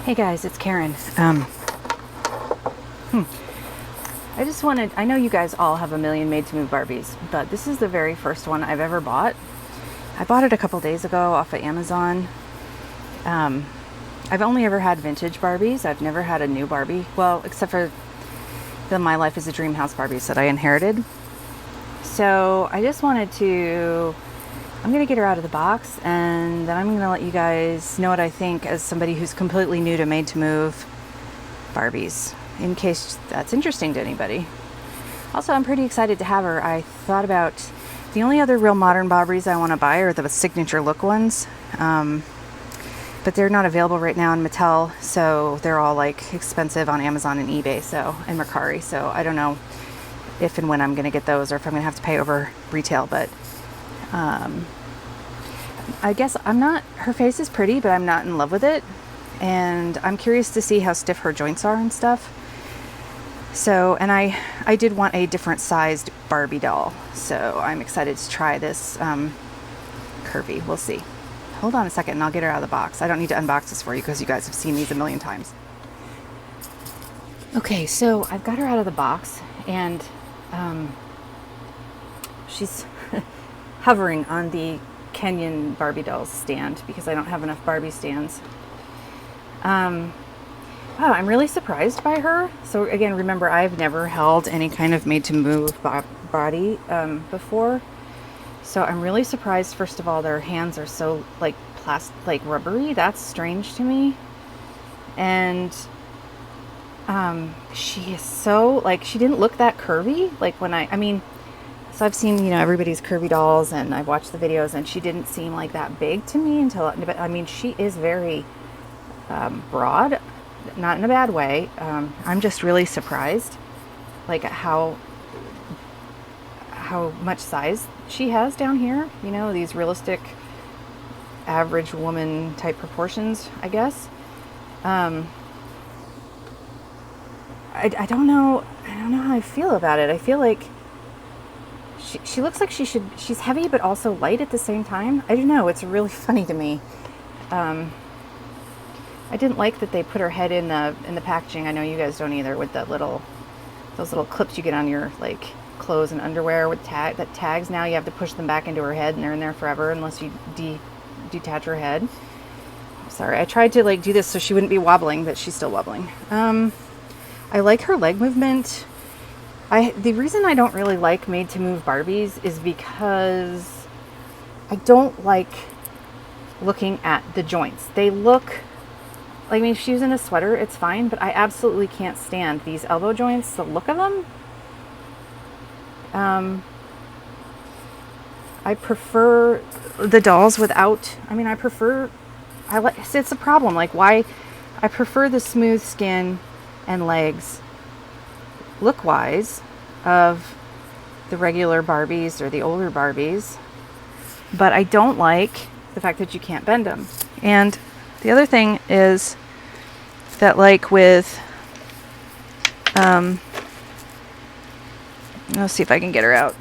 Hey guys, it's Karen. I know you guys all have a million made to move Barbies, but this is the very first one I've ever bought. I bought it a couple days ago off of Amazon. I've only ever had vintage Barbies. I've never had a new Barbie. Well, except for the My Life is a Dream House Barbies that I inherited. So I just wanted to, I'm going to get her out of the box, and then I'm going to let you guys know what I think as somebody who's completely new to made to move Barbies, in case that's interesting to anybody. Also, I'm pretty excited to have her. I thought about the only other real modern Barbies I want to buy are the signature look ones, but they're not available right now in Mattel, so they're all like expensive on Amazon and eBay, and Mercari. So I don't know if and when I'm going to get those, or if I'm going to have to pay over retail. But I guess her face is pretty, but I'm not in love with it, and I'm curious to see how stiff her joints are and stuff. So, and I did want a different sized Barbie doll, so I'm excited to try this curvy. We'll see. Hold on a second and I'll get her out of the box. I don't need to unbox this for you because you guys have seen these a million times. Okay, so I've got her out of the box, and she's hovering on the Kenyan Barbie dolls stand because I don't have enough Barbie stands. Wow, I'm really surprised by her. So again, remember, I've never held any kind of made to move body before. So I'm really surprised. First of all, their hands are so like like rubbery. That's strange to me. And she is so like, she didn't look that curvy. Like when so I've seen, everybody's curvy dolls, and I've watched the videos, and she didn't seem like that big to me until, but she is very broad, not in a bad way. I'm just really surprised, like how much size she has down here. These realistic average woman type proportions, I guess. I don't know how I feel about it. I feel like she looks like she's heavy but also light at the same time. I don't know, it's really funny to me. I didn't like that they put her head in the packaging. I know you guys don't either, with those little clips you get on your like clothes and underwear with tags. Now you have to push them back into her head, and they're in there forever unless you detach her head. Sorry, I tried to like do this so she wouldn't be wobbling, but she's still wobbling. I like her leg movement. The reason I don't really like made to move Barbies is because I don't like looking at the joints. They look, if she's in a sweater, it's fine, but I absolutely can't stand these elbow joints, the look of them. I prefer the dolls without, it's a problem. Like, why? I prefer the smooth skin and legs look-wise of the regular Barbies or the older Barbies, but I don't like the fact that you can't bend them. And the other thing is that, like with, let's see if I can get her out.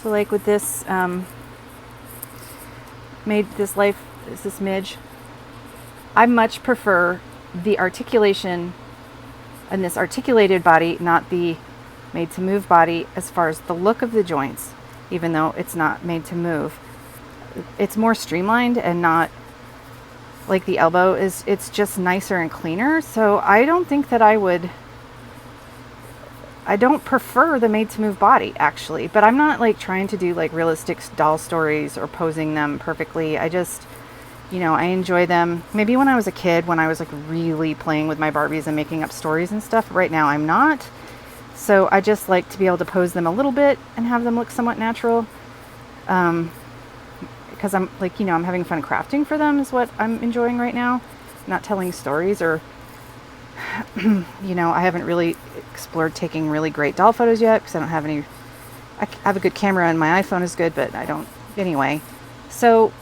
So like with this, this midge, I much prefer the articulation and this articulated body, not the made to move body, as far as the look of the joints, even though it's not made to move. It's more streamlined and not like the elbow is, it's just nicer and cleaner. So I don't think that I don't prefer the made to move body, actually, but I'm not like trying to do like realistic doll stories or posing them perfectly. I just, I enjoy them. Maybe when I was a kid, when I was like really playing with my Barbies and making up stories and stuff. Right now I'm not. So I just like to be able to pose them a little bit and have them look somewhat natural. Because I'm like, I'm having fun crafting for them is what I'm enjoying right now. Not telling stories or, I haven't really explored taking really great doll photos yet because I don't have any. I have a good camera and my iPhone is good, but I don't. Anyway, so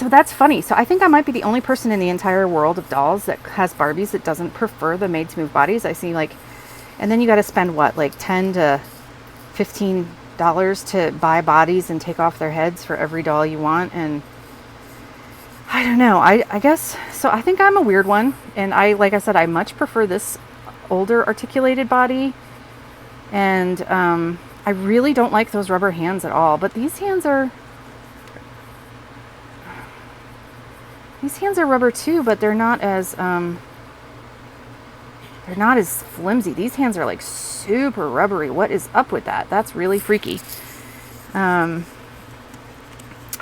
that's funny. So I think I might be the only person in the entire world of dolls that has Barbies that doesn't prefer the made to move bodies. I see and then you got to spend what, like $10 to $15 to buy bodies and take off their heads for every doll you want. And I don't know. I guess, so I think I'm a weird one. And like I said, I much prefer this older articulated body. And I really don't like those rubber hands at all. But these hands are rubber too, but they're not as flimsy. These hands are like super rubbery. What is up with that? That's really freaky.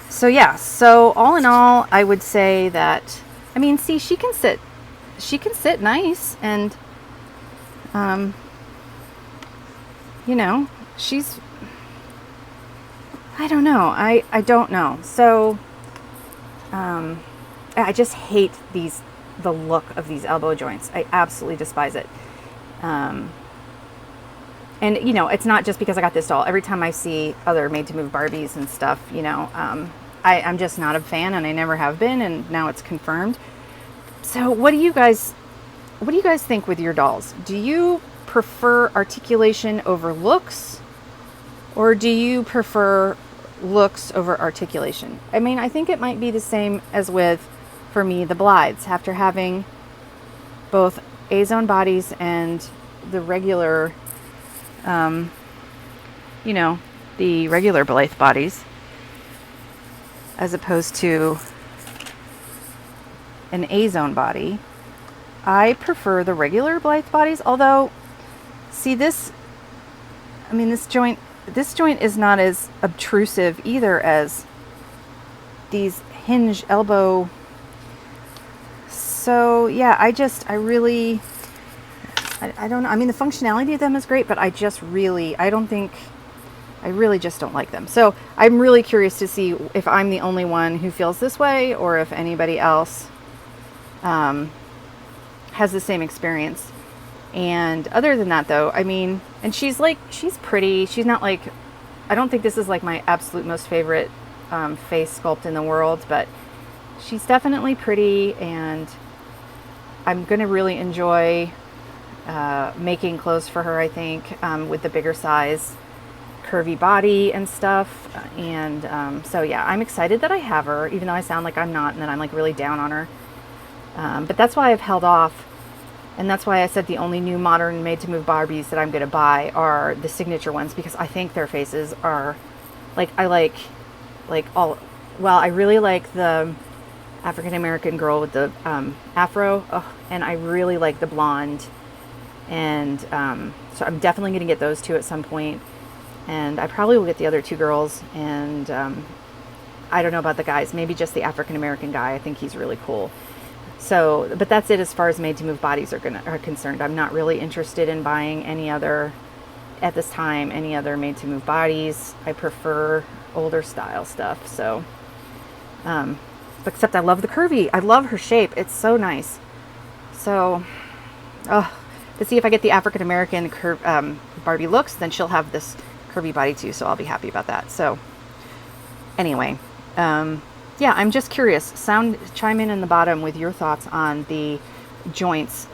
So yeah, so all in all, I would say that, I mean, see, she can sit nice, and, you know, she's, I don't know. I don't know. So, I just hate the look of these elbow joints. I absolutely despise it. And you know, it's not just because I got this doll. Every time I see other made to move Barbies and stuff, you know, I'm just not a fan, and I never have been, and now it's confirmed. So what do you guys think with your dolls? Do you prefer articulation over looks, or do you prefer looks over articulation? I mean, I think it might be the same as with, for me, the Blythes. After having both A-zone bodies and the regular, you know, the regular Blythe bodies, as opposed to an A-zone body, I prefer the regular Blythe bodies. Although, see, this joint is not as obtrusive either as these hinge elbow. So yeah, I don't know. I mean, the functionality of them is great, but I really just don't like them. So I'm really curious to see if I'm the only one who feels this way, or if anybody else has the same experience. And other than that, though, I mean, and she's pretty. She's not like, I don't think this is like my absolute most favorite face sculpt in the world, but she's definitely pretty, and I'm going to really enjoy making clothes for her, I think, with the bigger size, curvy body and stuff. And so yeah, I'm excited that I have her, even though I sound like I'm not, and that I'm like really down on her. But that's why I've held off. And that's why I said the only new modern made to move Barbies that I'm going to buy are the signature ones, because I think their faces are like, I really like the African American girl with the afro. Oh, and I really like the blonde. And so I'm definitely going to get those two at some point. And I probably will get the other two girls. And I don't know about the guys, maybe just the African American guy. I think he's really cool. So, but that's it as far as made to move bodies are concerned. I'm not really interested in buying any other made to move bodies. I prefer older style stuff. So, except I love the curvy. I love her shape. It's so nice. So, to see if I get the African American Barbie looks, then she'll have this curvy body too. So I'll be happy about that. So anyway, yeah, I'm just curious. Chime in the bottom with your thoughts on the joints,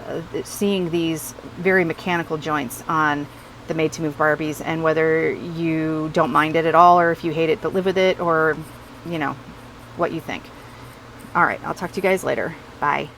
seeing these very mechanical joints on the made to move Barbies, and whether you don't mind it at all, or if you hate it but live with it, or, you know, what you think. All right, I'll talk to you guys later. Bye.